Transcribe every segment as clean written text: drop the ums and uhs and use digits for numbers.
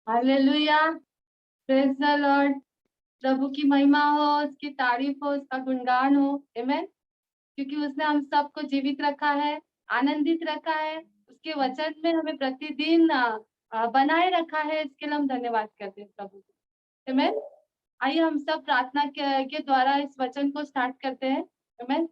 Hallelujah, praise the lord. प्रभु की महिमा हो, उसकी तारीफ हो, उसका गुणगान हो। आमेन। क्योंकि उसने हम सबको जीवित रखा है, आनंदित रखा है, उसके वचन में हमें प्रतिदिन बनाए रखा है। इसके लिए हम धन्यवाद करते हैं प्रभु को। आमेन। आइए हम सब प्रार्थना के द्वारा इस वचन को स्टार्ट करते हैं। Amen.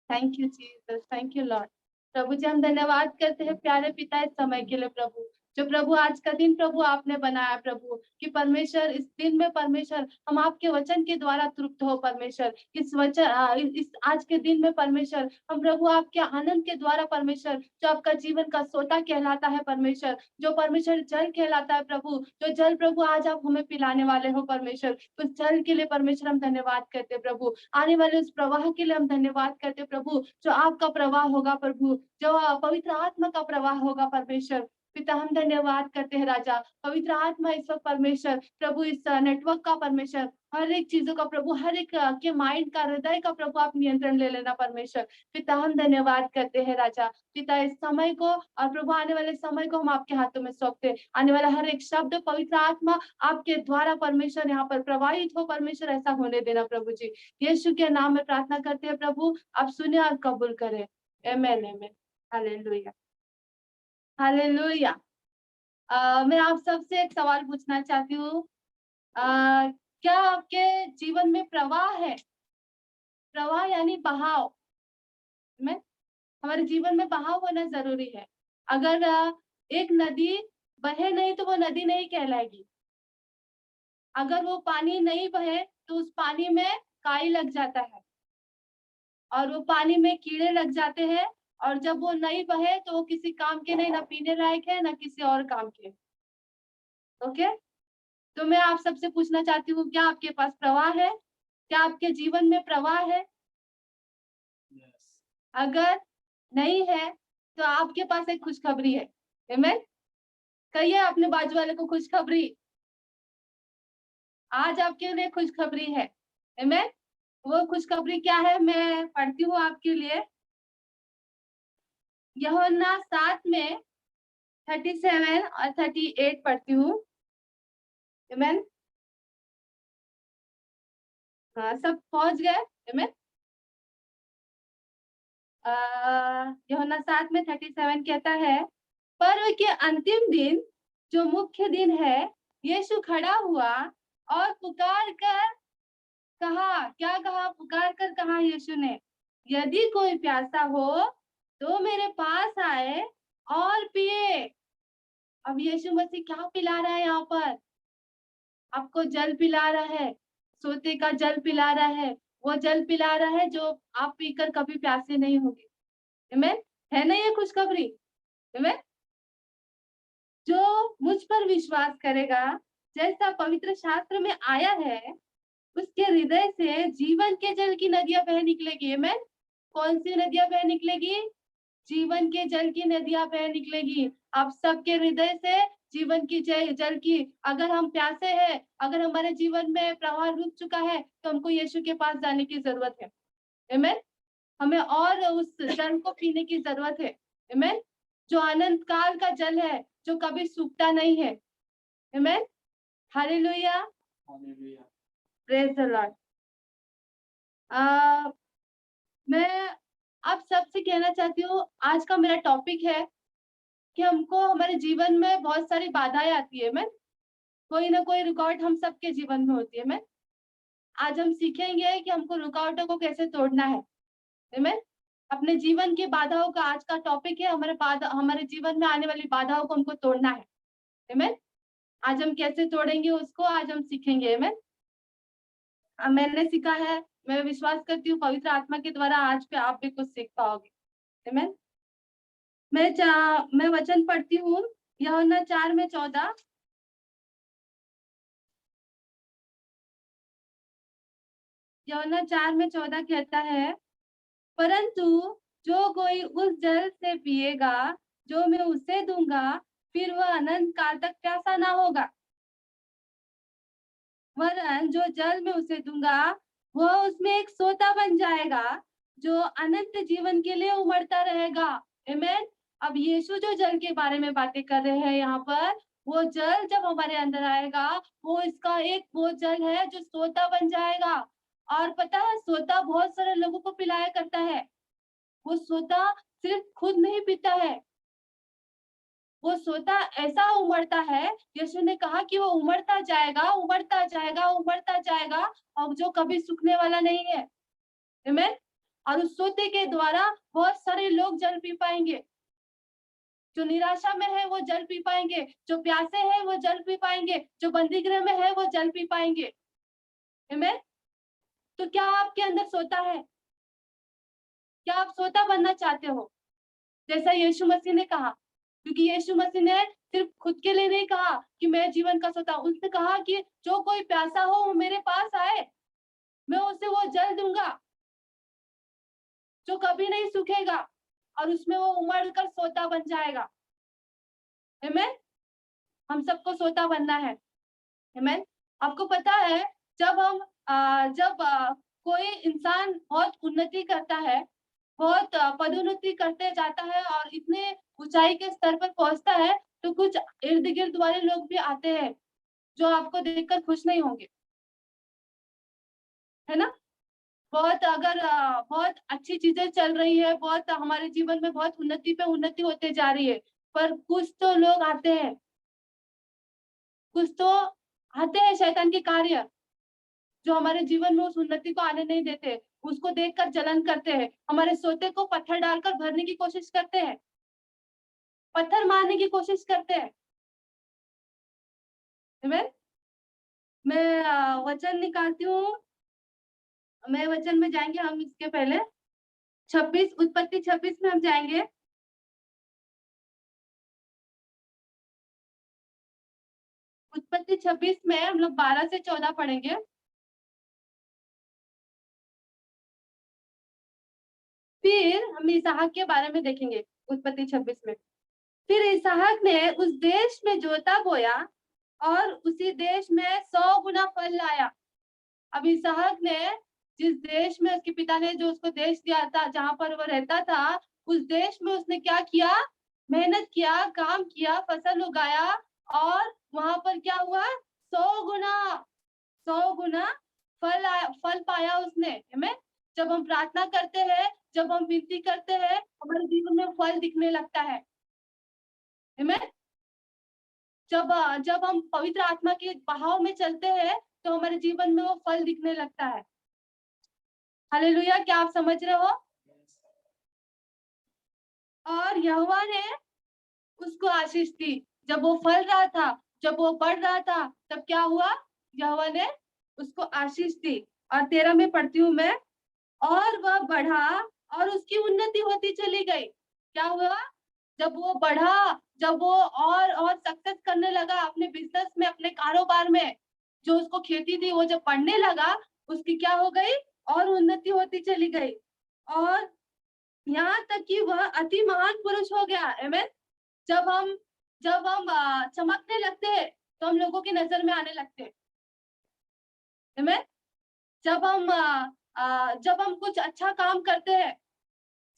Thank you Jesus, thank you lord. प्रभु जी हम धन्यवाद करते हैं प्यारे पिता इस समय के लिए प्रभु। जो प्रभु आज का दिन प्रभु आपने बनाया प्रभु, कि परमेश्वर इस दिन में परमेश्वर हम आपके वचन के द्वारा तृप्त हो परमेश्वर। इस वचन इस आज के दिन में परमेश्वर हम प्रभु आपके आनंद के द्वारा परमेश्वर, जो आपका जीवन का सोता कहलाता है परमेश्वर, जो परमेश्वर जल कहलाता है प्रभु, जो जल प्रभु आज आप हमें पिलाने वाले हो परमेश्वर, उस जल के लिए परमेश्वर हम धन्यवाद करते प्रभु। आने वाले उस प्रवाह के लिए हम धन्यवाद करते प्रभु, जो आपका प्रवाह होगा प्रभु, जो पवित्र आत्मा का प्रवाह होगा परमेश्वर। पिता हम धन्यवाद करते हैं राजा। पवित्र आत्मा इस वक्त परमेश्वर प्रभु इस नेटवर्क का परमेश्वर, हर एक चीजों का प्रभु, हर एक के माइंड का, हृदय का प्रभु आप नियंत्रण ले लेना परमेश्वर। पिता हम धन्यवाद करते हैं राजा। पिता इस समय को और प्रभु आने वाले समय को हम आपके हाथों में सौंपते हैं। आने वाला हर एक शब्द पवित्र आत्मा आपके द्वारा परमेश्वर यहाँ पर प्रवाहित हो परमेश्वर, ऐसा होने देना प्रभु जी। यीशु के नाम में प्रार्थना करते हैं प्रभु, आप सुने और कबूल करें। Amen amen. Hallelujah hallelujah. मैं आप सबसे एक सवाल पूछना चाहती हूँ। क्या आपके जीवन में प्रवाह है? प्रवाह यानी बहाव में, हमारे जीवन में बहाव होना जरूरी है। अगर एक नदी बहे नहीं तो वो नदी नहीं कहलाएगी। अगर वो पानी नहीं बहे तो उस पानी में काई लग जाता है और वो पानी में कीड़े लग जाते हैं, और जब वो नहीं बहे तो वो किसी काम के नहीं, ना पीने लायक है ना किसी और काम के। ओके, तो मैं आप सबसे पूछना चाहती हूँ, क्या आपके पास प्रवाह है? क्या आपके जीवन में प्रवाह है? अगर नहीं है तो आपके पास एक खुशखबरी है। आमेन। कहिए अपने बाजू वाले को, खुशखबरी, आज आपके लिए खुशखबरी है। आमेन। वो खुशखबरी क्या है मैं पढ़ती हूँ आपके लिए। यूहन्ना 7 में 37 और 38 पढ़ती हूँ। आमेन। हाँ, सब पहुंच गए? आमेन। यूहन्ना 7 में 37 कहता है, पर्व के अंतिम दिन जो मुख्य दिन है, यीशु खड़ा हुआ और पुकार कर कहा, क्या कहा? पुकार कर कहा यीशु ने, यदि कोई प्यासा हो तो मेरे पास आए और पिए। अब यीशु मसीह क्या पिला रहा है यहाँ पर? आपको जल पिला रहा है, सोते का जल पिला रहा है। वो जल पिला रहा है जो आप पीकर कभी प्यासे नहीं होगे। आमेन। है ना ये खुशखबरी? आमेन। जो मुझ पर विश्वास करेगा, जैसा पवित्र शास्त्र में आया है, उसके हृदय से जीवन के जल की नदियां बह निकलेगी। आमेन। कौन सी नदियां बह निकलेगी? जीवन के जल की नदियां बह निकलेगी। आप सबके हृदय से जीवन की जल की, अगर हम प्यासे हैं, अगर हमारे जीवन में प्रवाह रुक चुका है, तो हमको यीशु के पास जाने की जरूरत है। आमेन। हमें और उस जल को पीने की जरूरत है। आमेन। जो अनंत काल का जल है, जो कभी सूखता नहीं है। Amen. Hallelujah, praise the lord. मैं आप सबसे कहना चाहती हूँ, आज का मेरा टॉपिक है कि हमको हमारे जीवन में बहुत सारी बाधाएं आती है। मैं कोई ना कोई रुकावट हम सबके जीवन में होती है। मैं आज हम सीखेंगे कि हमको रुकावटों को कैसे तोड़ना है। मैं अपने जीवन की बाधाओं का आज का टॉपिक है, हमारे जीवन में आने वाली बाधाओं को हमको तोड़ना है। आमेन। आज हम कैसे तोड़ेंगे उसको आज हम सीखेंगे। आमेन। मैंने सीखा है, मैं विश्वास करती हूँ पवित्र आत्मा के द्वारा आज पे आप भी कुछ सीख पाओगे। आमेन। मैं वचन पढ़ती हूँ, यूहन्ना 4 में 14। यूहन्ना 4 में 14 कहता है, परंतु जो कोई उस जल से पिएगा जो मैं उसे दूंगा, फिर वह अनंत काल तक प्यासा ना होगा। वरन जो जल में उसे दूंगा वह उसमें एक सोता बन जाएगा, जो अनंत जीवन के लिए उमड़ता रहेगा। आमेन। अब यीशु जो जल के बारे में बातें कर रहे हैं यहाँ पर, वो जल जब हमारे अंदर आएगा, वो इसका एक वो जल है जो सोता बन जाएगा। और पता है सोता बहुत सारे लोगों को पिलाया करता है। वो सोता सिर्फ खुद नहीं पीता है, वो सोता ऐसा उमड़ता है, यीशु ने कहा कि वो उमड़ता जाएगा, उमड़ता जाएगा, उमड़ता जाएगा, और जो कभी सूखने वाला नहीं है। आमीन। और उस सोते के द्वारा बहुत सारे लोग जल पी पाएंगे। जो निराशा में है वो जल पी पाएंगे, जो प्यासे हैं वो जल पी पाएंगे, जो बंदी गृह में है वो जल पी पाएंगे। आमीन। तो क्या आपके अंदर सोता है? क्या आप सोता बनना चाहते हो जैसा यीशु मसीह ने कहा? क्योंकि यीशु मसीह ने सिर्फ खुद के लिए नहीं कहा कि मैं जीवन का सोता हूं, उसने कहा कि जो कोई प्यासा हो वो मेरे पास आए, मैं उसे वो जल दूंगा जो कभी नहीं सूखेगा, और उसमें वो उमड़ कर सोता बन जाएगा। आमीन। हम सबको सोता बनना है। आमीन। आपको पता है जब हम कोई इंसान बहुत उन्नति करता है, बहुत पदोन्नति करते जाता है और इतने ऊंचाई के स्तर पर पहुंचता है, तो कुछ इर्द गिर्द वाले लोग भी आते हैं जो आपको देखकर खुश नहीं होंगे, है ना? बहुत अगर बहुत अच्छी चीजें चल रही है, बहुत हमारे जीवन में बहुत उन्नति पे उन्नति होते जा रही है, पर कुछ तो लोग आते हैं, कुछ तो आते हैं शैतान के कार्य जो हमारे जीवन में उस उन्नति को आने नहीं देते, उसको देखकर जलन करते हैं, हमारे सोते को पत्थर डालकर भरने की कोशिश करते हैं, पत्थर मारने की कोशिश करते हैं। आमीन। मैं वचन निकालती हूँ, मैं वचन में जाएंगे हम इसके पहले 26 उत्पत्ति 26 में हम जाएंगे। उत्पत्ति 26 में हम लोग 12 से 14 पढ़ेंगे। फिर हम इसहाक के बारे में देखेंगे उत्पत्ति 26 में। फिर इसहाक ने उस देश में जोता बोया और उसी देश में 100 गुना फल लाया। अब इसहाक ने जिस देश में उसके पिता ने जो उसको देश दिया था जहां पर वो रहता था, उस देश में उसने क्या किया? मेहनत किया, काम किया, फसल उगाया, और वहां पर क्या हुआ? 100 गुना, 100 गुना फल पाया उसने। हमें जब हम प्रार्थना करते हैं, जब हम विनती करते हैं, हमारे जीवन में फल दिखने लगता है। हमें जब जब हम पवित्र आत्मा के बहाव में चलते हैं, तो हमारे जीवन में वो फल दिखने लगता है। हालेलुया। क्या आप समझ रहे हो? और यहोवा ने उसको आशीष दी। जब वो फल रहा था, जब वो बढ़ रहा था, तब क्या हुआ? यहोवा ने उसको आशीष दी। और 13 में पढ़ती हूँ मैं। और वह बढ़ा और उसकी उन्नति होती चली गई। क्या हुआ? जब वो बढ़ा, जब वो और सक्सेस करने लगा अपने बिजनेस में, अपने कारोबार में, जो उसको खेती थी वो जब बढ़ने लगा, उसकी क्या हो गई? और उन्नति होती चली गई, और यहाँ तक कि वह अति महान पुरुष हो गया। आमीन। जब हम चमकने लगते हैं, तो हम लोगों की नजर में आने लगते हैं। आमीन। जब हम कुछ अच्छा काम करते हैं,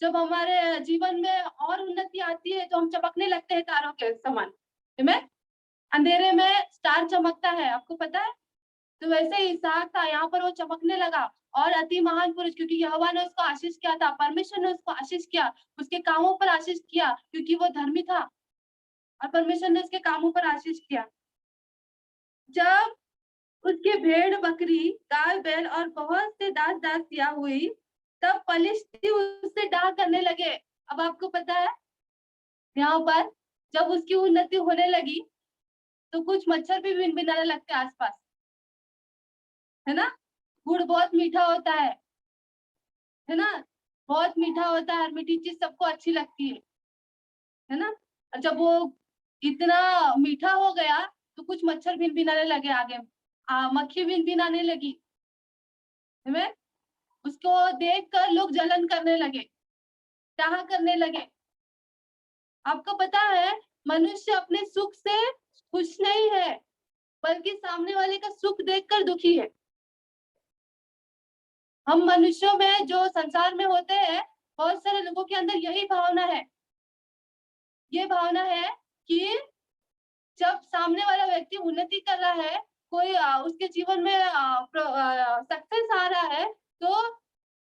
जब हमारे जीवन में और उन्नति आती है, तो हम चमकने लगते हैं तारों के समान। आमीन। अंधेरे में स्टार चमकता है, आपको पता है? तो वैसे ही इसहाक था, यहाँ पर वो चमकने लगा, और अति महान पुरुष, क्योंकि यहोवा ने उसको आशीष किया था, परमेश्वर ने उसको आशीष किया, उसके कामों पर आशीष किया, क्योंकि वो धर्मी था, और परमेश्वर ने उसके कामों पर आशीष किया। जब उसके भेड़ बकरी गाय बैल और बहुत से दास दासियां हुई, तब पलिश्ती उससे डाह करने लगे। अब आपको पता है यहाँ पर जब उसकी उन्नति होने लगी, तो कुछ मच्छर भी भिनभिनाने लगते आसपास, है ना? गुड़ बहुत मीठा होता है ना? बहुत मीठा होता है, और मीठी चीज सबको अच्छी लगती है ना? और जब वो इतना मीठा हो गया, तो कुछ मच्छर भिनभिनाने लगे आगे, मक्खी भिनभिनाने लगी। हमें उसको देख कर लोग जलन करने लगे, चाह करने लगे। आपको पता है मनुष्य अपने सुख से खुश नहीं है, बल्कि सामने वाले का सुख देखकर दुखी है। हम मनुष्यों में जो संसार में होते हैं, बहुत सारे लोगों के अंदर यही भावना है। ये भावना है कि जब सामने वाला व्यक्ति उन्नति कर रहा है, कोई उसके जीवन में सक्सेस आ रहा है, तो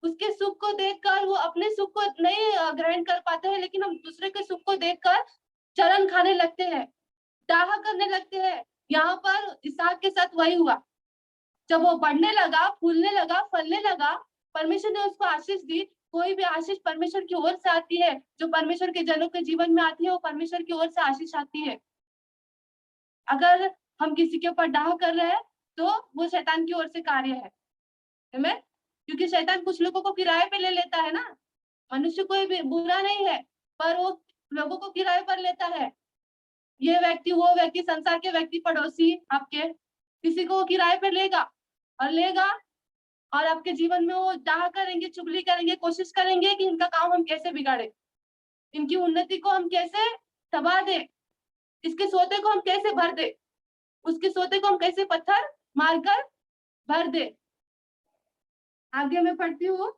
उसके सुख को देखकर वो अपने सुख को नहीं ग्रहण कर पाते हैं, लेकिन हम दूसरे के सुख को देखकर जलन खाने लगते हैं, दाह करने लगते हैं। यहाँ पर इसहाक के साथ वही हुआ। जब वो बढ़ने लगा, फूलने लगा, फलने लगा, परमेश्वर ने उसको आशीष दी। कोई भी आशीष परमेश्वर की ओर से आती है, जो परमेश्वर के जनों के जीवन में आती है, वो परमेश्वर की ओर से आशीष आती है। अगर हम किसी के ऊपर डाह कर रहे हैं, तो वो शैतान की ओर से कार्य है। Amen? क्योंकि शैतान कुछ लोगों को किराए पे ले लेता है ना। मनुष्य कोई भी बुरा नहीं है, पर वो लोगों को किराए पर लेता है। ये व्यक्ति, वो व्यक्ति, संसार के व्यक्ति, पड़ोसी आपके, किसी को किराए पे लेगा और आपके जीवन में वो डाह करेंगे, चुगली करेंगे, कोशिश करेंगे कि इनका काम हम कैसे बिगाड़े, इनकी उन्नति को हम कैसे दबा दे, इसके सोते को हम कैसे भर दे, उसके सोते को हम कैसे पत्थर मारकर भर दे। आगे मैं पढ़ती हूँ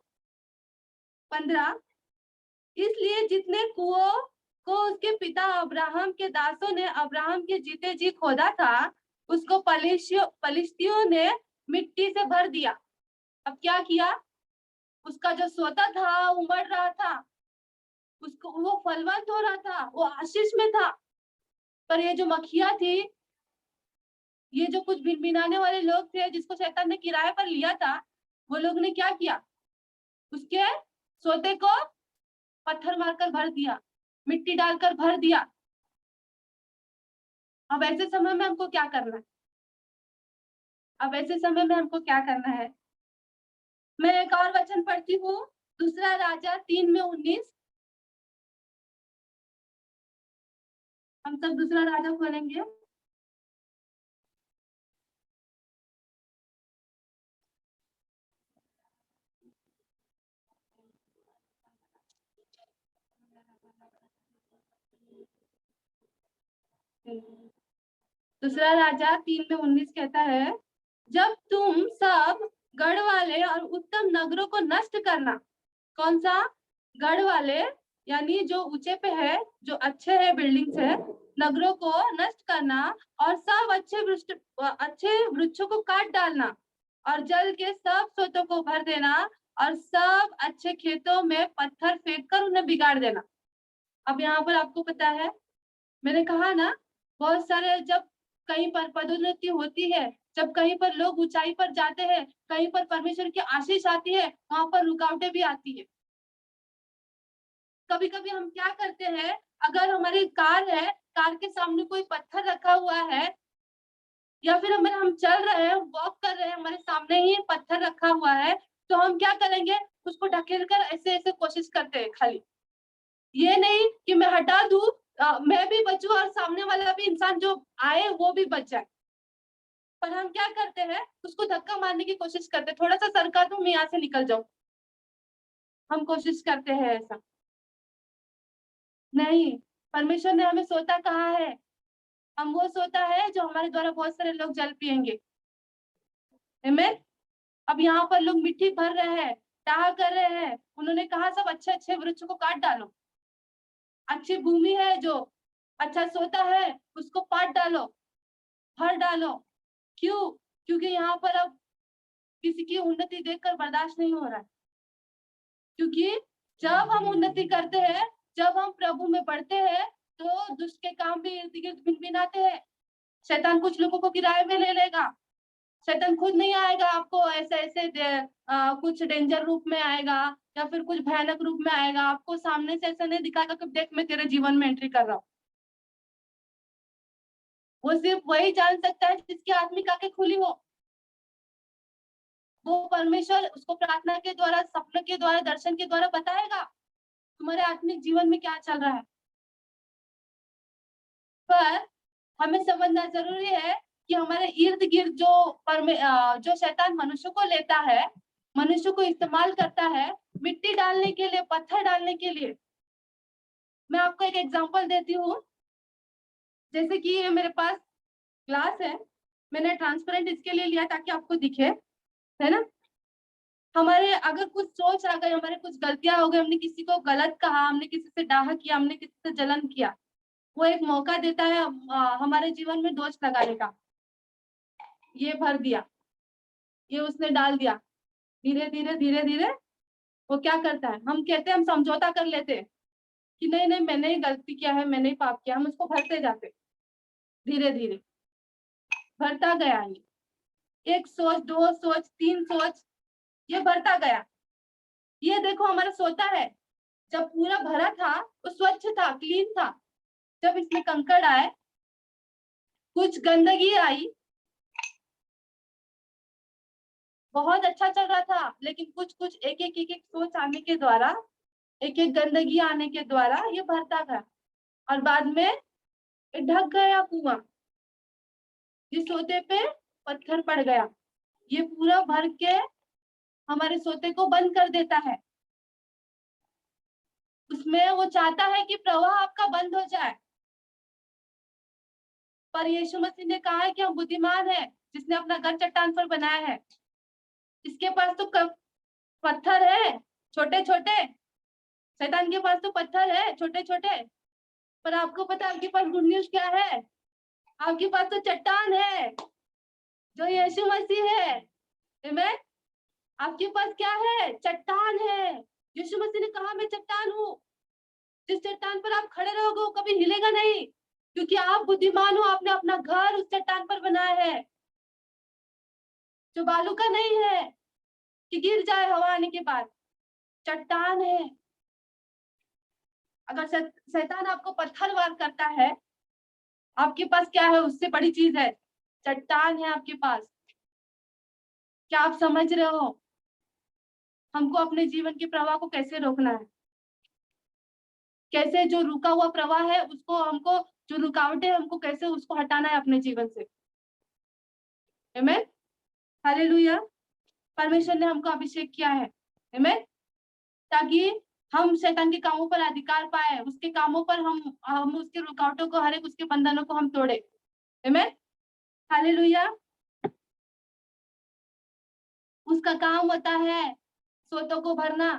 15। इसलिए जितने कुओं को उसके पिता अब्राहम के दासों ने अब्राहम के जीते जी खोदा था, उसको पलिश्तियों ने मिट्टी से भर दिया। अब क्या किया? उसका जो सोता था, उमड़ रहा था, उसको वो फलवंत हो रहा था, वो आशीष में था, पर ये जो मक्खियां थी, ये जो कुछ भिनभिनाने वाले लोग थे, जिसको शैतान ने किराए पर लिया था, वो लोग ने क्या किया? उसके सोते को पत्थर मारकर भर दिया, मिट्टी डालकर भर दिया। अब ऐसे समय में हमको क्या करना है? अब ऐसे समय में हमको क्या करना है? मैं एक और वचन पढ़ती हूँ, दूसरा राजा 3:19। हम सब दूसरा राजा खोलेंगे। दूसरा राजा 3:19 कहता है, जब तुम सब गढ़ वाले और उत्तम नगरों को नष्ट करना। कौन सा? गढ़ वाले, यानी जो ऊंचे पे है, जो अच्छे है, बिल्डिंग्स है, नगरों को नष्ट करना, और सब अच्छे वृक्षों को काट डालना, और जल के सब स्रोतों को भर देना, और सब अच्छे खेतों में पत्थर फेंक कर उन्हें बिगाड़ देना। अब यहाँ पर आपको पता है, मैंने कहा ना, बहुत सारे, जब कहीं पर पदोन्नति होती है, जब कहीं पर लोग ऊंचाई पर जाते हैं, कहीं पर परमेश्वर की आशीष आती है, वहां पर रुकावटें भी आती है। कभी कभी हम क्या करते हैं, अगर हमारी कार है, कार के सामने कोई पत्थर रखा हुआ है, या फिर हम चल रहे हैं, वॉक कर रहे हैं, हमारे सामने ही पत्थर रखा हुआ है, तो हम क्या करेंगे? उसको ढकेल कर ऐसे ऐसे कोशिश करते हैं, खाली ये नहीं कि मैं हटा दूं, मैं भी बचूं और सामने वाला भी इंसान जो आए वो भी बच जाए। पर हम क्या करते हैं? उसको धक्का मारने की कोशिश करते हैं, थोड़ा सा सरका दूं, मैं यहाँ से निकल जाऊं। हम कोशिश करते हैं ऐसा। नहीं, परमेश्वर ने हमें सोता कहा है। हम वो सोता है जो हमारे द्वारा बहुत सारे लोग जल पिएंगे। आमीन। अब यहाँ पर लोग मिट्टी भर रहे हैं, डाह कर रहे हैं। उन्होंने कहा सब अच्छे अच्छे वृक्ष को काट डालो, अच्छी भूमि है, जो अच्छा सोता है, उसको पाट डालो, भर डालो। क्यों? क्योंकि यहाँ पर अब किसी की उन्नति देखकर बर्दाश्त नहीं हो रहा है। क्योंकि जब हम उन्नति करते हैं, जब हम प्रभु में बढ़ते हैं, तो दुष्ट के काम भी इर्द गिर्द भिनभिनाते हैं। शैतान कुछ लोगों को किराए में ले लेगा। शैतान खुद नहीं आएगा आपको ऐसे ऐसे कुछ डेंजर रूप में आएगा, या फिर कुछ भयानक रूप में आएगा। आपको सामने से ऐसा नहीं दिखाएगा कि देख मैं तेरे जीवन में एंट्री कर रहा हूँ। वो सिर्फ वही जान सकता है जिसकी आत्मिक आंखें खुली हो। वो परमेश्वर उसको प्रार्थना के द्वारा, सपने के द्वारा, दर्शन के द्वारा बताएगा तुम्हारे आत्मिक जीवन में क्या चल रहा है। पर हमें समझना जरूरी है कि हमारे इर्द गिर्द जो शैतान मनुष्य को लेता है, मनुष्य को इस्तेमाल करता है मिट्टी डालने के लिए, पत्थर डालने के लिए। मैं आपको एक एग्जांपल देती हूँ। जैसे कि ये मेरे पास ग्लास है, मैंने ट्रांसपेरेंट इसके लिए लिया ताकि आपको दिखे, है ना। हमारे अगर कुछ सोच आ गई, हमारे कुछ गलतियां हो गई, हमने किसी को गलत कहा, हमने किसी से डाह किया, हमने किसी से जलन किया, वो एक मौका देता है हमारे जीवन में दोष लगाने का। ये भर दिया, ये उसने डाल दिया, धीरे धीरे धीरे धीरे वो क्या करता है, हम कहते हैं, हम समझौता कर लेते हैं कि नहीं नहीं मैंने ही गलती किया है, मैंने ही पाप किया, हम उसको भरते जाते, धीरे धीरे भरता गया। ये एक सोच, दो सोच, तीन सोच, ये भरता गया। ये देखो हमारा सोता है, जब पूरा भरा था वो स्वच्छ था, क्लीन था। जब इसमें कंकड़ आए, कुछ गंदगी आई, बहुत अच्छा चल रहा था, लेकिन कुछ कुछ एक एक सोच आने के द्वारा, एक एक गंदगी आने के द्वारा ये भरता गया और बाद में ये ढक गया कुआं। जिस सोते पे पत्थर पड़ गया, ये पूरा भर के हमारे सोते को बंद कर देता है। उसमें वो चाहता है कि प्रवाह आपका बंद हो जाए, पर यीशु मसीह ने कहा है कि हम बुद्धिमान है जिसने अपना घर चट्टान पर बनाया है। इसके पास तो पत्थर है छोटे छोटे, शैतान के पास तो पत्थर है छोटे छोटे, पर आपको पता है आपके पास गुड न्यूज क्या है? आपके पास तो चट्टान है जो यीशु मसीह है। आमीन। आपके पास क्या है? चट्टान है। यीशु मसीह ने कहा मैं चट्टान हूँ, जिस चट्टान पर आप खड़े रहोगे वो कभी हिलेगा नहीं, क्योंकि आप बुद्धिमान हो, आपने अपना घर उस चट्टान पर बनाया है जो बालू का नहीं है कि गिर जाए हवा आने के बाद। चट्टान है। अगर शैतान आपको पत्थर वार करता है, आपके पास क्या है? उससे बड़ी चीज है, चट्टान है आपके पास। क्या आप समझ रहे हो? हमको अपने जीवन के प्रवाह को कैसे रोकना है, कैसे जो रुका हुआ प्रवाह है उसको हमको, जो रुकावटें हमको कैसे उसको हटाना है अपने जीवन से। आमीन। हालेलुया। परमेश्वर ने हमको अभिषेक किया है, आमीन, ताकि हम शैतान के कामों पर अधिकार पाए, उसके कामों पर हम उसके रुकावटों को, हर एक उसके बंधनों को हम तोड़े। आमीन। हालेलुया। उसका काम होता है सोतों को भरना,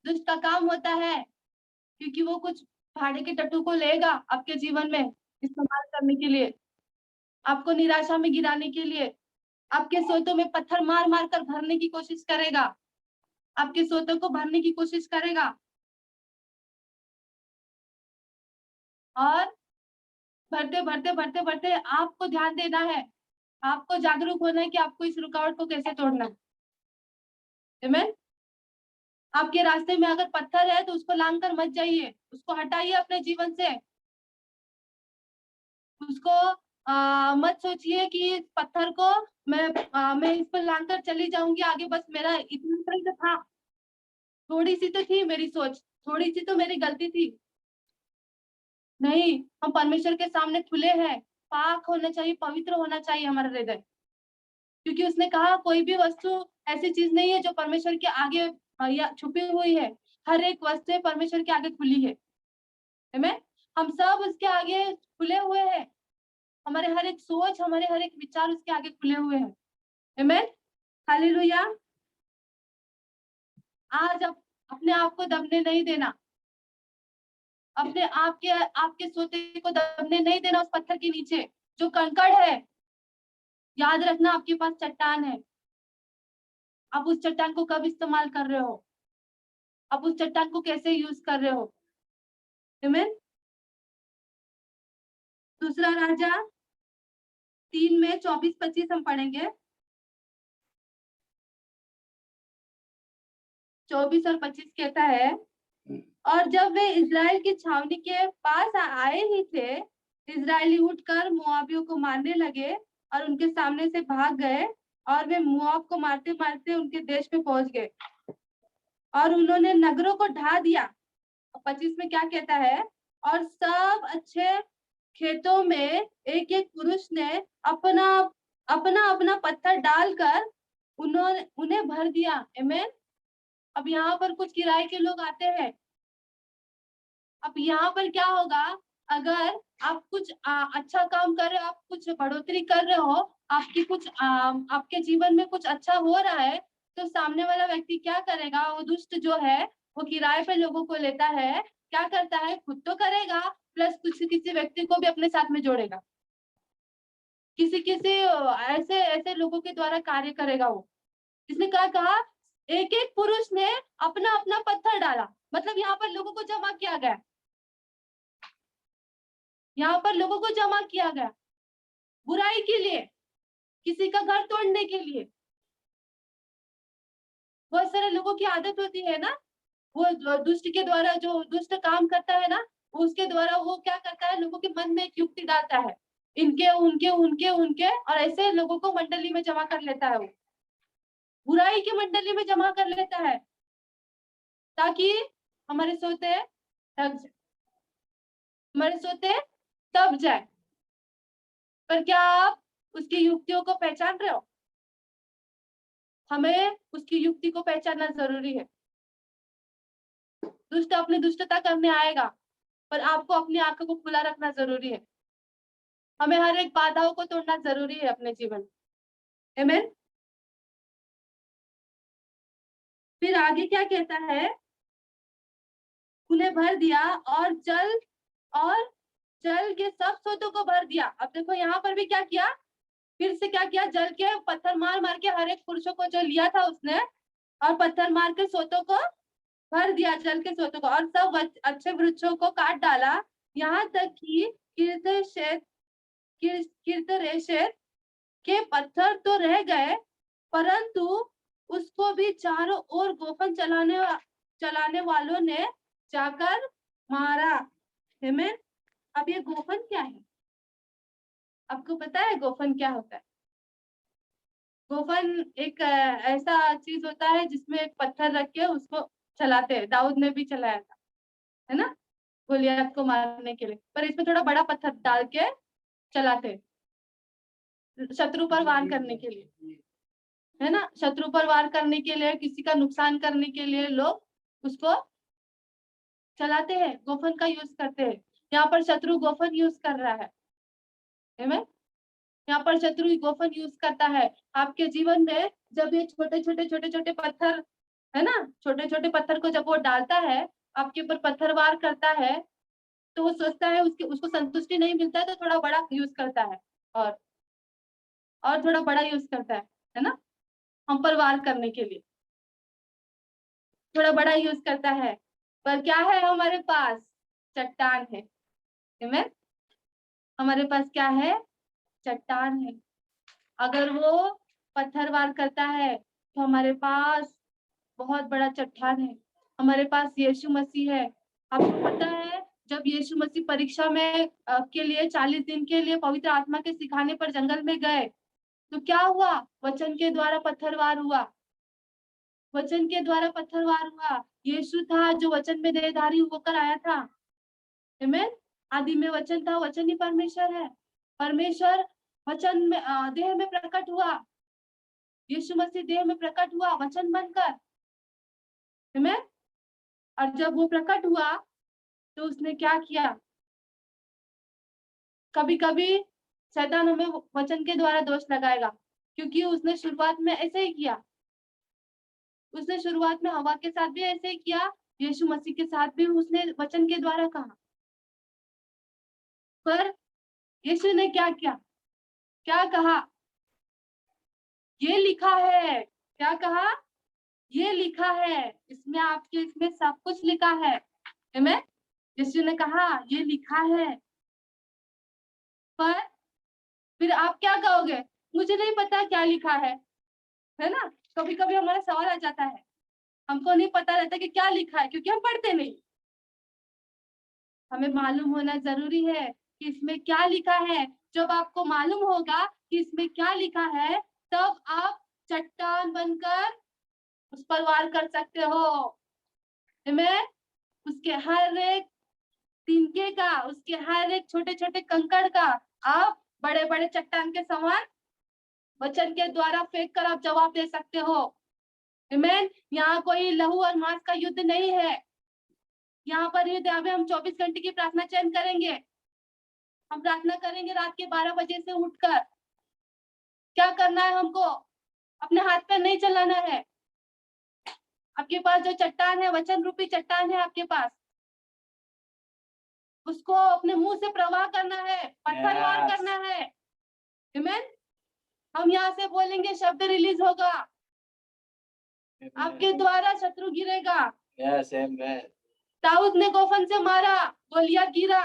दुष्ट का काम होता है, क्योंकि वो कुछ भाड़े के टट्टू को लेगा आपके जीवन में इस्तेमाल करने के लिए, आपको निराशा में गिराने के लिए, आपके सोतों में पत्थर मार मार कर भरने की कोशिश करेगा, आपके सोतों को भरने की कोशिश करेगा। और भरते भरते भरते भरते आपको ध्यान देना है, आपको जागरूक होना है कि आपको इस रुकावट को कैसे तोड़ना है। आमीन। आपके रास्ते में अगर पत्थर है तो उसको लांग कर मत जाइए, उसको हटाइए अपने जीवन से। उसको मत सोचिए कि इस पत्थर को मैं इस पर लांग कर चली जाऊंगी आगे, बस मेरा इतना सा ही तो था, थोड़ी सी तो थी मेरी सोच, थोड़ी सी तो मेरी गलती थी। नहीं, हम परमेश्वर के सामने खुले हैं, पाक होना चाहिए, पवित्र होना चाहिए हमारा हृदय, क्योंकि उसने कहा कोई भी वस्तु ऐसी चीज नहीं है जो परमेश्वर के आगे या छुपी हुई है। हर एक वस्तु परमेश्वर के आगे खुली है। आमीन। हम सब उसके आगे खुले हुए हैं, हमारे हर एक सोच, हमारे हर एक विचार उसके आगे खुले हुए हैं। आमीन। हालेलुया। आज अपने आप को दबने नहीं देना, अपने आपके सोते को दबने नहीं देना उस पत्थर के नीचे जो कंकड़ है। याद रखना आपके पास चट्टान है। आप उस चट्टान को कब इस्तेमाल कर रहे हो, आप उस चट्टान को कैसे यूज कर रहे हो। आमीन। दूसरा राजा 3 में 24-25 हम पढ़ेंगे, 24 और 25 कहता है, और जब वे इज़राइल की छावनी के पास आए ही थे, इज़राइली उठकर मोआबियों को मारने लगे और उनके सामने से भाग गए, और वे मोआब को मारते मारते उनके देश में पहुंच गए और उन्होंने नगरों को ढा दिया। 25 में क्या कहता है, और सब अच्छे खेतों में एक एक पुरुष ने अपना अपना अपना पत्थर डालकर उन्होंने उन्हें भर दिया। आमीन। अब यहाँ पर कुछ किराए के लोग आते हैं। अब यहाँ पर क्या होगा, अगर आप कुछ अच्छा काम कर रहे हो, आप कुछ बढ़ोतरी कर रहे हो, आपकी कुछ आपके जीवन में कुछ अच्छा हो रहा है, तो सामने वाला व्यक्ति क्या करेगा, वो दुष्ट जो है वो किराए पे लोगों को लेता है, क्या करता है, खुद तो करेगा प्लस किसी व्यक्ति को भी अपने साथ में जोड़ेगा, किसी किसी ऐसे ऐसे लोगों के द्वारा कार्य करेगा वो। इसने क्या कहा, एक एक पुरुष ने अपना अपना पत्थर डाला, मतलब यहाँ पर लोगों को जमा किया गया, यहाँ पर लोगों को जमा किया गया बुराई के लिए, किसी का घर तोड़ने के लिए। बहुत सारे लोगों की आदत होती है ना, वो दुष्ट के द्वारा, जो दुष्ट काम करता है ना, उसके द्वारा वो क्या करता है, लोगों के मन में एक युक्ति डालता है, इनके उनके उनके उनके, और ऐसे लोगों को मंडली में जमा कर लेता है, वो बुराई की मंडली में जमा कर लेता है, ताकि हमारे सोते थक जाए, हमारे सोते दब जाए। पर क्या आप उसकी युक्तियों को पहचान रहे हो? हमें उसकी युक्ति को पहचानना जरूरी है। दुष्ट अपनी दुष्टता करने आएगा, पर आपको अपनी आंखों को खुला रखना जरूरी है। हमें हर एक बाधाओं को तोड़ना जरूरी है अपने जीवन में। आमीन। फिर आगे क्या कहता है, उन्हें भर दिया और जल के सब स्रोतों को भर दिया। अब देखो यहाँ पर भी क्या किया, फिर से क्या किया, जल के पत्थर मार मार के हर एक पुरुषों को जो लिया था उसने, और पत्थर मार के स्रोतों को भर दिया, जल के स्रोतों को, और सब अच्छे वृक्षों को काट डाला, यहाँ तक कि कीर्तरेशेत के पत्थर तो रह गए, परंतु उसको भी चारों ओर गोफन चलाने वालों ने जाकर मारा। आमीन। अब ये गोफन क्या है? आपको पता है गोफन क्या होता है? गोफन एक ऐसा चीज होता है जिसमें एक पत्थर रख के उसको चलाते हैं, दाऊद ने भी चलाया था, है ना, गोलियत को मारने के लिए, पर इसमें थोड़ा बड़ा पत्थर डाल के चलाते हैं, शत्रु पर वार करने के लिए, है ना, शत्रु पर वार करने के लिए, किसी का नुकसान करने के लिए लोग उसको चलाते हैं, गोफन का यूज करते हैं। यहाँ पर शत्रु गोफन यूज कर रहा है, यहाँ पर शत्रु गोफन यूज करता है आपके जीवन में। जब ये छोटे छोटे पत्थर, है ना, छोटे छोटे पत्थर को जब वो डालता है, आपके ऊपर पत्थरवार करता है, तो वो सोचता है उसको संतुष्टि नहीं मिलता है, तो थोड़ा बड़ा यूज करता है, और थोड़ा बड़ा यूज करता है ना, हम पर वार करने के लिए थोड़ा बड़ा यूज करता है। पर क्या है हमारे पास? चट्टान है। आमीन। हमारे पास क्या है? चट्टान है। अगर वो पत्थर वार करता है तो हमारे पास बहुत बड़ा चट्टान है, हमारे पास यीशु मसीह है। आपको पता है, जब यीशु मसीह परीक्षा में के लिए 40 दिन के लिए पवित्र आत्मा के सिखाने पर जंगल में गए, तो क्या हुआ? वचन के द्वारा पत्थरवार हुआ, वचन के द्वारा पत्थरवार हुआ। यीशु था जो वचन में देहधारी होकर आया था। आमीन। आदि में वचन था, वचन ही परमेश्वर है। परमेश्वर वचन में देह में प्रकट हुआ, यीशु मसीह देह में प्रकट हुआ वचन बनकर। आमीन। और जब वो प्रकट हुआ तो उसने क्या किया? कभी कभी शैतान हमें वचन के द्वारा दोष लगाएगा, क्योंकि उसने शुरुआत में ऐसे ही किया, उसने शुरुआत में हवा के साथ भी ऐसे ही किया, यीशु मसीह के साथ भी उसने वचन के द्वारा कहा। पर यीशु ने क्या किया? क्या कहा? ये लिखा है। क्या कहा? ये लिखा है, इसमें आपके, इसमें सब कुछ लिखा है। आमीन। यीशु ने कहा ये लिखा है। पर फिर आप क्या कहोगे? मुझे नहीं पता क्या लिखा है ना। कभी कभी हमारा सवाल आ जाता है, हमको नहीं पता रहता कि क्या लिखा है, क्योंकि हम पढ़ते नहीं। हमें मालूम होना जरूरी है कि इसमें क्या लिखा है। जब आपको मालूम होगा कि इसमें क्या लिखा है, तब आप चट्टान बनकर उस पर वार कर सकते हो। हमें उसके हर एक तिनके का, उसके हर एक छोटे छोटे कंकड़ का आप बड़े बड़े चट्टान के समान वचन के द्वारा फेंक कर आप जवाब दे सकते हो। आमीन। यहाँ कोई लहू और मांस का युद्ध नहीं है। यहाँ पर युद्ध, अभी हम 24 घंटे की प्रार्थना चयन करेंगे, हम प्रार्थना करेंगे रात के 12 बजे से उठकर। क्या करना है हमको? अपने हाथ पे नहीं चलाना है। आपके पास जो चट्टान है, वचन रूपी चट्टान है आपके पास, उसको अपने मुंह से प्रवाह करना है, पत्थरवार Yes. करना है। आमीन। हम यहाँ से बोलेंगे, शब्द रिलीज होगा, आपके Amen. द्वारा शत्रु गिरेगा। Yes, amen. दाऊद ने गोफन से मारा, गोलियत गिरा।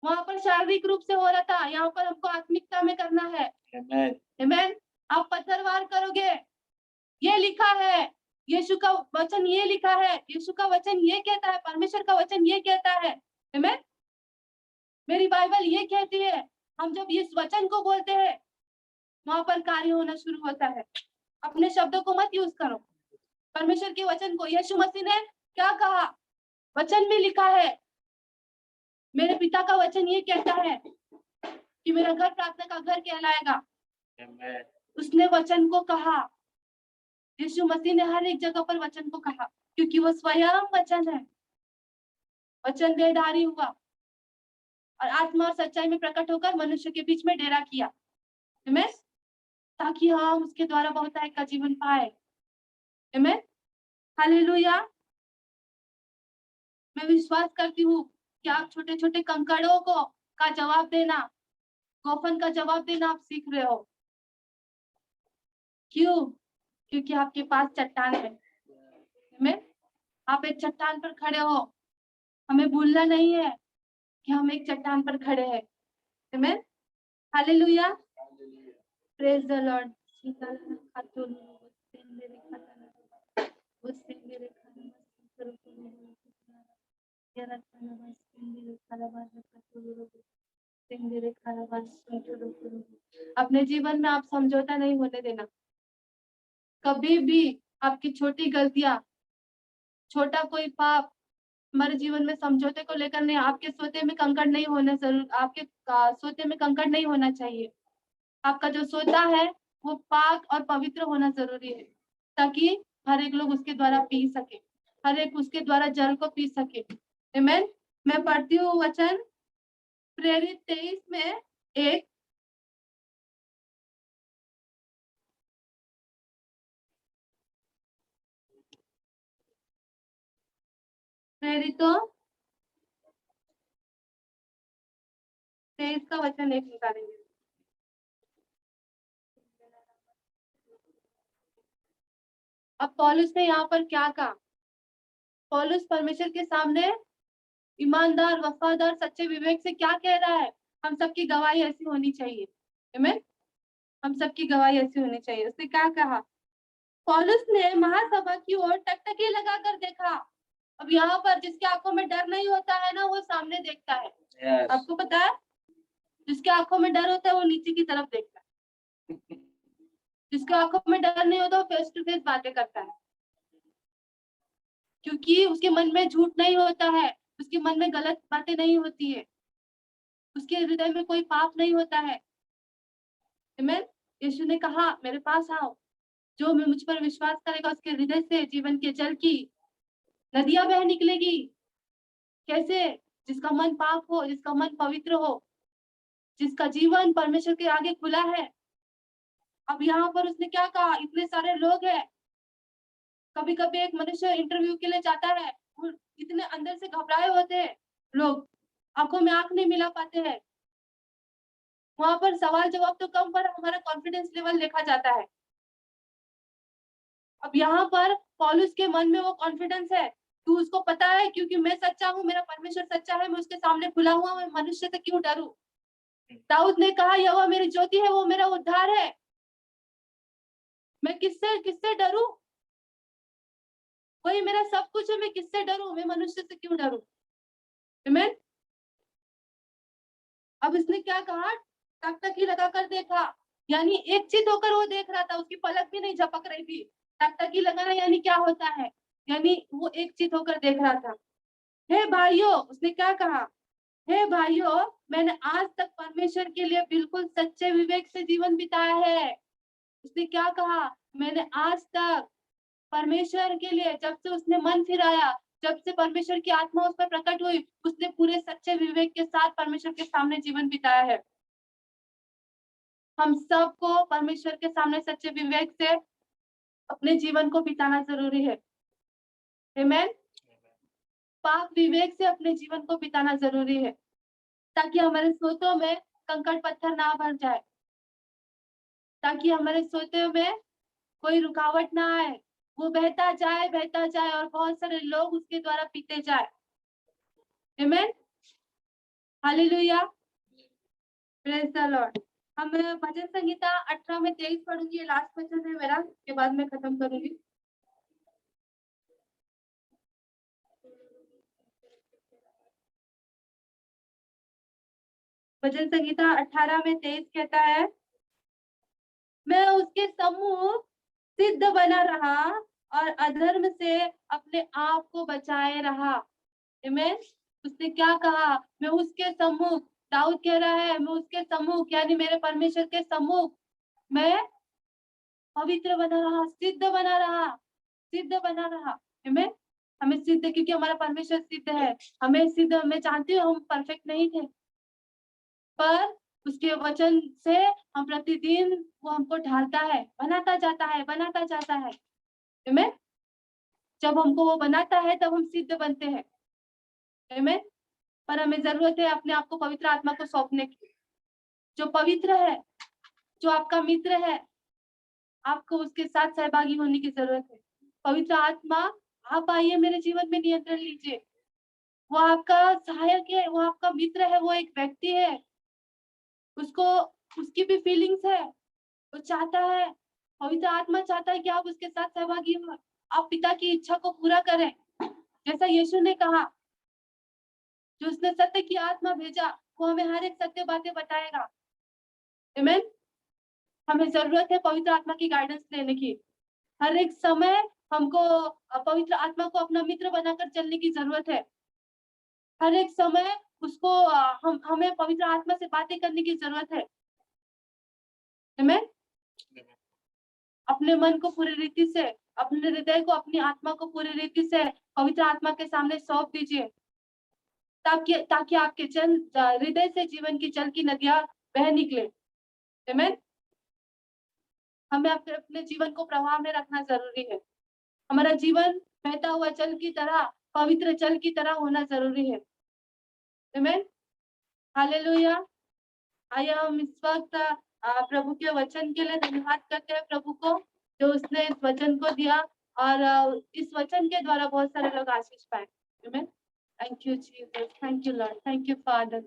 वहां पर शारीरिक रूप से हो रहा था, यहाँ पर हमको आत्मिकता में करना है। Amen. आमीन। आप पत्थरवार करोगे, ये लिखा है, यीशु का वचन ये लिखा है, यीशु का वचन ये कहता है, परमेश्वर का वचन ये कहता है। आमीन। मेरी बाइबल ये कहती है। हम जब इस वचन को बोलते हैं, वहां पर कार्य होना शुरू होता है। अपने शब्दों को मत यूज करो, परमेश्वर के वचन को। यीशु मसीह ने क्या कहा, वचन में लिखा है, मेरे पिता का वचन ये कहता है कि मेरा घर प्रार्थना का घर कहलाएगा। Amen. उसने वचन को कहा, यीशु मसीह ने हर एक जगह पर वचन को कहा, क्योंकि वो स्वयं वचन है। वचन देहधारी हुआ और आत्मा और सच्चाई में प्रकट होकर मनुष्य के बीच में डेरा किया। आमीन। ताकि हम उसके द्वारा बहुतायत का जीवन पाए। आमीन। हालेलुया। मैं विश्वास करती हूँ कि आप छोटे छोटे कंकड़ों को का जवाब देना, गोफन का जवाब देना आप सीख रहे हो। क्यों? क्योंकि आपके पास चट्टान है। आमीन। आप एक चट्टान पर खड़े हो। हमें भूलना नहीं है कि हम एक चट्टान पर खड़े हैं। आमीन। हालेलुया। Praise the Lord. अपने जीवन में आप समझौता नहीं होने देना। कभी भी आपकी छोटी गलतियां, छोटा कोई पाप हमारे जीवन में समझौते को लेकर नहीं। आपके सोते में कंकड़ नहीं होना जरूर, आपके सोते में कंकड़ नहीं होना चाहिए। आपका जो सोता है वो पाक और पवित्र होना जरूरी है, ताकि हर एक लोग उसके द्वारा पी सके, हर एक उसके द्वारा जल को पी सके। आमीन। मैं पढ़ती हूँ वचन, प्रेरित 23 में 1। प्रेरितों 23 का वचन 1 निकालेंगे। अब पौलुस ने यहाँ पर क्या कहा? पौलुस परमेश्वर के सामने ईमानदार, वफादार, सच्चे विवेक से क्या कह रहा है? हम सबकी गवाही ऐसी होनी चाहिए। आमीन। हम सबकी गवाही ऐसी होनी चाहिए। उसने क्या कहा? पौलुस ने महासभा की ओर टकटकी लगाकर देखा। अब यहाँ पर जिसके आंखों में डर नहीं होता है ना, वो सामने देखता है। Yes. आपको पता है, जिसके आंखों में डर होता है वो नीचे की तरफ देखता है। जिसके आंखों में डर नहीं होता वो फेस टू फेस बातें करता है, क्योंकि उसके मन में झूठ नहीं होता है, उसके मन में गलत बातें नहीं होती है, उसके हृदय में कोई पाप नहीं होता है। आमीन। यीशु ने कहा, मेरे पास आओ, जो मैं मुझ पर विश्वास करेगा उसके हृदय से जीवन के जल की नदियां बह निकलेगी। कैसे? जिसका मन पाक हो, जिसका मन पवित्र हो, जिसका जीवन परमेश्वर के आगे खुला है। अब यहाँ पर उसने क्या कहा? इतने सारे लोग हैं। कभी कभी एक मनुष्य इंटरव्यू के लिए जाता है, इतने अंदर से घबराए होते हैं लोग, आंखों में आंख नहीं मिला पाते हैं। वहां पर सवाल जवाब तो कम, पर हमारा कॉन्फिडेंस लेवल देखा जाता है। अब यहाँ पर पौलुस के मन में वो कॉन्फिडेंस है, तू उसको पता है, क्योंकि मैं सच्चा हूँ, मेरा परमेश्वर सच्चा है, मैं उसके सामने खुला हुआ, मैं मनुष्य से क्यों डरूं? दाऊद ने कहा, यहोवा मेरी ज्योति है, वो मेरा उद्धार है, मैं किससे किससे डरूं? वही मेरा सब कुछ है, मैं किससे डरूं? मैं मनुष्य से क्यों डरूं? आमीन। अब इसने क्या कहा? टकटकी लगाकर देखा, यानी एक चित होकर वो देख रहा था, उसकी पलक भी नहीं झपक रही थी। टकटकी लगाना यानी क्या होता है? यानी वो एक चित होकर देख रहा था। हे भाइयों, उसने क्या कहा? हे भाइयों, मैंने आज तक परमेश्वर के लिए बिल्कुल सच्चे विवेक से जीवन बिताया है। उसने क्या कहा? मैंने आज तक परमेश्वर के लिए, जब से उसने मन फिराया, जब से परमेश्वर की आत्मा उस पर प्रकट हुई, उसने पूरे सच्चे विवेक के साथ परमेश्वर के सामने जीवन बिताया है। हम सबको परमेश्वर के सामने सच्चे विवेक से अपने जीवन को बिताना जरूरी है। आमीन। पाक विवेक से अपने जीवन को बिताना जरूरी है, ताकि हमारे सोचों में कंकड़ पत्थर ना भर जाए, ताकि हमारे सोचों में कोई रुकावट ना आए, वो बहता जाए और बहुत सारे लोग उसके द्वारा पीते जाए। आमीन, हालेलुया, प्रेज द लॉर्ड। हम भजन संहिता 18 में 23 पढ़ूंगी, ये लास्ट वचन है मेरा, उसके बाद मैं खत्म करूंगी। भजन संहिता 18 में 23 कहता है, मैं उसके सम्मुख सिद्ध बना रहा और अधर्म से अपने आप को बचाए रहा। आमीन। उसने क्या कहा? मैं उसके सम्मुख, दाऊद कह रहा है, मैं उसके सम्मुख यानी मेरे परमेश्वर के सम्मुख मैं पवित्र बना रहा, सिद्ध बना रहा, सिद्ध बना रहा। आमीन। हमें सिद्ध, क्योंकि हमारा परमेश्वर सिद्ध है, हमें सिद्ध, मैं जानती हूँ हम परफेक्ट नहीं थे, पर उसके वचन से हम प्रतिदिन वो हमको ढालता है, बनाता जाता है, बनाता जाता है। आमीन। जब हमको वो बनाता है तब हम सिद्ध बनते हैं। आमीन। पर हमें जरूरत है अपने आप को पवित्र आत्मा को सौंपने की, जो पवित्र है, जो आपका मित्र है, आपको उसके साथ सहभागी होने की जरूरत है। पवित्र आत्मा, आप आइए मेरे जीवन में, नियंत्रण लीजिए। वो आपका सहायक है, वो आपका मित्र है, वो एक व्यक्ति है, उसको उसकी भी फीलिंग्स है, वो चाहता है, पवित्र आत्मा चाहता है कि आप उसके साथ सहभागी हो, आप पिता की इच्छा को पूरा करें। जैसा यीशु ने कहा, जो उसने सत्य की आत्मा भेजा, वो हमें हर एक सत्य बातें बताएगा। आमीन। हमें जरूरत है पवित्र आत्मा की गाइडेंस लेने की। हर एक समय हमको पवित्र आत्मा को अपना मित्र बनाकर चलने की जरूरत है। हर एक समय उसको हमें पवित्र आत्मा से बातें करने की जरूरत है। आमीन। अपने मन को पूरी रीति से, अपने हृदय को, अपनी आत्मा को पूरी रीति से पवित्र आत्मा के सामने सौंप दीजिए, ताकि ताकि आपके हृदय से जीवन की जल की नदियां बह निकले। आमीन। हमें अपने जीवन को प्रवाह में रखना जरूरी है। हमारा जीवन बहता हुआ जल की तरह, पवित्र जल की तरह होना जरूरी है। आमीन, हालेलुया। आइए हम इस वक्त प्रभु के वचन के लिए धन्यवाद करते हैं प्रभु को, जो उसने इस वचन को दिया और इस वचन के द्वारा बहुत सारे लोग आशीष पाए। Amen. Thank you Jesus, thank you lord, thank you father.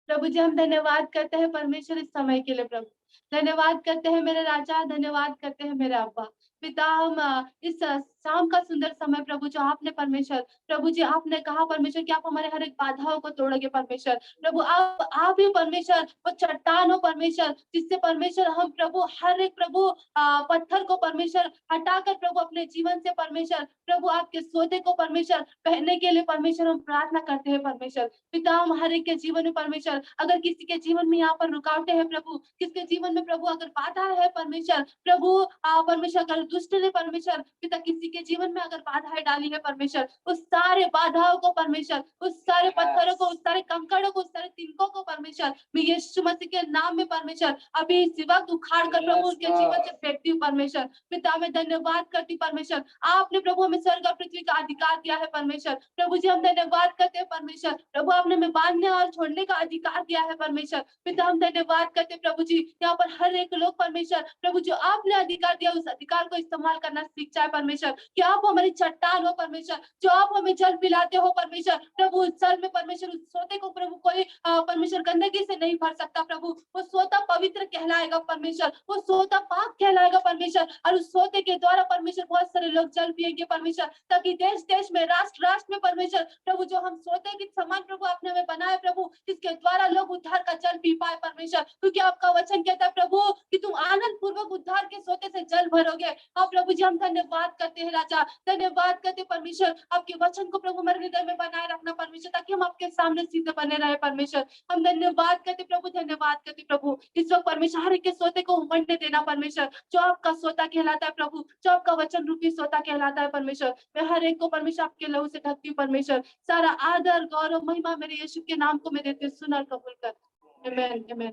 प्रभु जी हम धन्यवाद करते हैं परमेश्वर इस समय के लिए। प्रभु धन्यवाद करते हैं मेरे राजा, धन्यवाद करते हैं मेरे अब्बा पिता। हम इस शाम का सुंदर समय प्रभु जो आपने परमेश्वर, प्रभु जी आपने कहा परमेश्वर कि आप हमारे हर एक बाधाओं को तोड़ोगे परमेश्वर। प्रभु आप ही परमेश्वर वो चट्टान हो परमेश्वर, जिससे परमेश्वर हम प्रभु हर एक प्रभु पत्थर को परमेश्वर हटाकर प्रभु अपने जीवन से परमेश्वर प्रभु आपके सोते को परमेश्वर पहनने के लिए परमेश्वर हम प्रार्थना करते हैं परमेश्वर। पिता हम हर एक के जीवन में परमेश्वर, अगर किसी के जीवन में यहाँ पर रुकावटें हैं प्रभु, किसके जीवन में प्रभु अगर बाधा है परमेश्वर, प्रभु परमेश्वर अगर दुष्ट ने परमेश्वर पिता किसी के जीवन में अगर बाधाएं डाली है परमेश्वर, उस सारे बाधाओं को परमेश्वर, उस सारे पत्थरों को, उस सारे कंकड़ों को, उस सारे तिनकों को परमेश्वर मैं यीशु मसीह के नाम में परमेश्वर अभी इस वक्त उखाड़ कर प्रभु उनके जीवन से फेंकती हूँ परमेश्वर। पिता मैं धन्यवाद करती परमेश्वर, आपने प्रभु हमें स्वर्ग और पृथ्वी का अधिकार दिया है परमेश्वर। प्रभु जी हम धन्यवाद करते हैं परमेश्वर, प्रभु आपने हमें बांधने और छोड़ने का अधिकार दिया है परमेश्वर। पिता हम धन्यवाद करते प्रभु जी, यहाँ पर हर एक लोग परमेश्वर प्रभु जो आपने अधिकार दिया उस अधिकार को इस्तेमाल करना सीख जाए परमेश्वर, कि आप हमारी चट्टान हो परमेश्वर, जो आप हमें जल पिलाते हो परमेश्वर। प्रभु उस जल में परमेश्वर उस सोते को प्रभु कोई परमेश्वर गंदगी से नहीं भर सकता प्रभु, वो सोता पवित्र कहलाएगा परमेश्वर, वो सोता पाक कहलाएगा परमेश्वर, और उस सोते के द्वारा परमेश्वर बहुत सारे लोग जल पिएंगे परमेश्वर, ताकि देश देश में, राष्ट्र राष्ट्र में परमेश्वर प्रभु जो हम सोते के समान प्रभु आपने हमें बनाए प्रभु, जिसके द्वारा लोग उद्धार का जल पी पाए परमेश्वर। क्योंकि आपका वचन कहता है प्रभु कि तुम आनंद पूर्वक उद्धार के सोते से जल भरोगे। हाँ प्रभु जी हम धन्यवाद करते हैं राजा, धन्यवाद करते परमेश्वर, आपके वचन को प्रभु हमारे हृदय में बनाए रखना परमेश्वर, ताकि हम आपके सामने सिद्ध बने रहे परमेश्वर। हम धन्यवाद करते प्रभु, धन्यवाद करते प्रभु, इस वक्त परमेश्वर हर एक के सोते को उमड़ने देना परमेश्वर, जो आपका सोता कहलाता है प्रभु, जो आपका वचन रूपी सोता कहलाता है परमेश्वर। मैं हर एक को परमेश्वर आपके लहू से ढकती हूँ परमेश्वर। सारा आदर गौरव महिमा मेरे यीशु के नाम को मैं देती हूँ, सुन और कबूल कर। आमीन, आमीन।